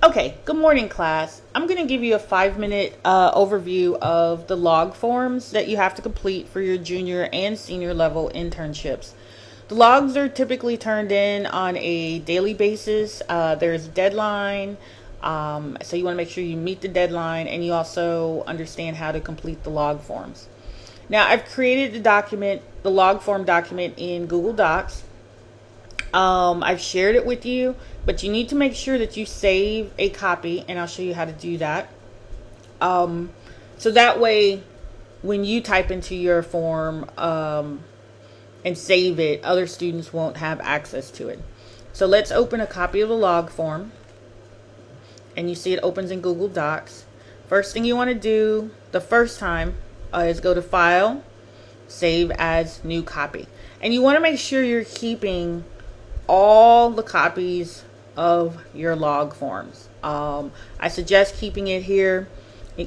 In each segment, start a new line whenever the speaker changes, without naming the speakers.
Okay, good morning, class. I'm going to give you a 5-minute overview of the log forms that you have to complete for your junior and senior level internships. The logs are typically turned in on a daily basis. There's a deadline, so you want to make sure you meet the deadline, and you also understand how to complete the log forms. Now, I've created the log form document in Google Docs. I've shared it with you, but you need to make sure that you save a copy, and I'll show you how to do that. So that way, when you type into your form and save it, other students won't have access to it. So let's open a copy of the log form, and you see it opens in Google Docs. First thing you want to do the first time is go to File, Save as New Copy. And you want to make sure you're keeping all the copies of your log forms. I suggest keeping it here,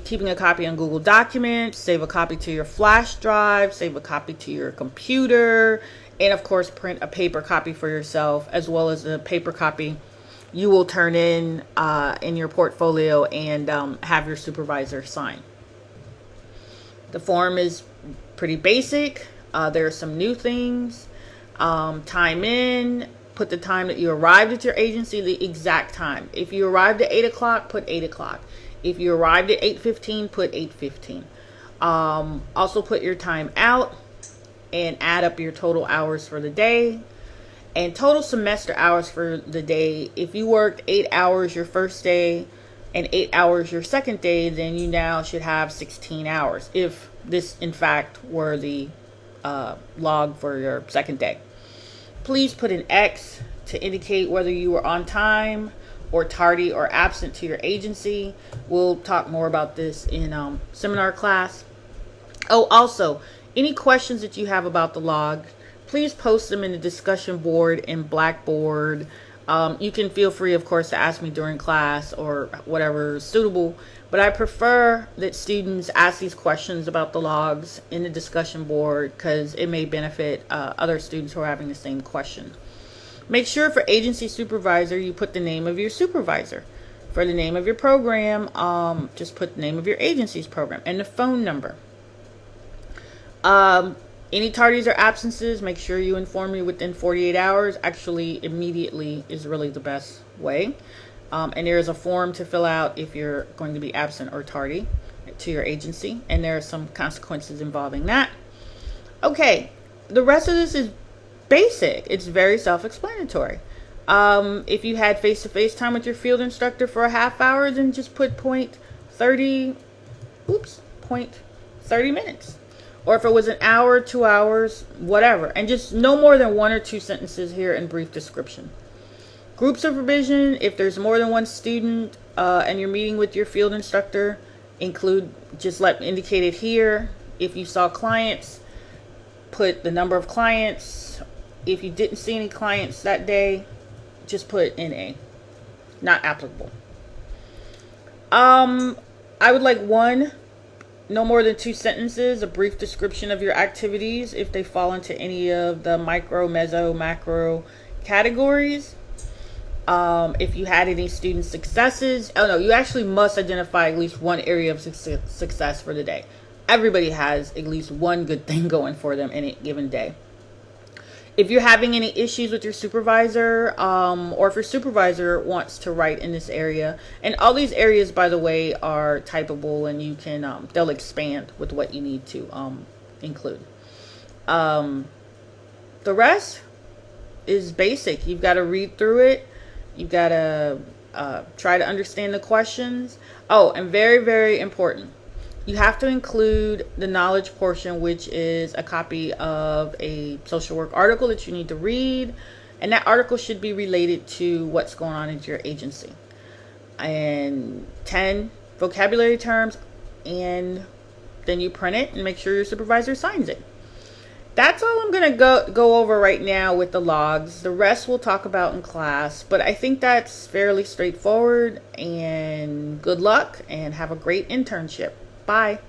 keeping a copy on Google Documents, save a copy to your flash drive, save a copy to your computer, and of course print a paper copy for yourself, as well as a paper copy you will turn in your portfolio and have your supervisor sign. The form is pretty basic. There are some new things. Time in. Put the time that you arrived at your agency, the exact time. If you arrived at 8 o'clock, put 8 o'clock. If you arrived at 8:15, put 8:15. Also put your time out and add up your total hours for the day and total semester hours for the day. If you worked 8 hours your first day and 8 hours your second day, then you now should have 16 hours if this in fact were the log for your second day. Please put an X to indicate whether you were on time or tardy or absent to your agency. We'll talk more about this in seminar class. Oh, also, any questions that you have about the log, please post them in the discussion board in Blackboard. You can feel free, of course, to ask me during class or whatever is suitable, but I prefer that students ask these questions about the logs in the discussion board because it may benefit other students who are having the same question. Make sure for agency supervisor, you put the name of your supervisor. For the name of your program, just put the name of your agency's program and the phone number. Any tardies or absences, make sure you inform me within 48 hours. Actually, immediately is really the best way. And there is a form to fill out if you're going to be absent or tardy to your agency. And there are some consequences involving that. Okay, the rest of this is basic. It's very self-explanatory. If you had face-to-face time with your field instructor for a half hour, then just put point 30 minutes. Or if it was an hour, 2 hours, whatever. And just no more than 1 or 2 sentences here in brief description. Group supervision, if there's more than one student and you're meeting with your field instructor, indicate it here. If you saw clients, put the number of clients. If you didn't see any clients that day, just put NA, not applicable. I would like no more than 2 sentences, a brief description of your activities if they fall into any of the micro, meso, macro categories. If you had any student successes, you actually must identify at least one area of success for the day. Everybody has at least one good thing going for them in a given day. If you're having any issues with your supervisor, or if your supervisor wants to write in this area, and all these areas, by the way, are typable, and you can they'll expand with what you need to include. The rest is basic. You've got to read through it. You've got to try to understand the questions. Oh, and very, very important. You have to include the knowledge portion, which is a copy of a social work article that you need to read. And that article should be related to what's going on at your agency. And 10 vocabulary terms. And then you print it and make sure your supervisor signs it. That's all I'm going to go over right now with the logs. The rest we'll talk about in class. But I think that's fairly straightforward. And good luck and have a great internship. Bye.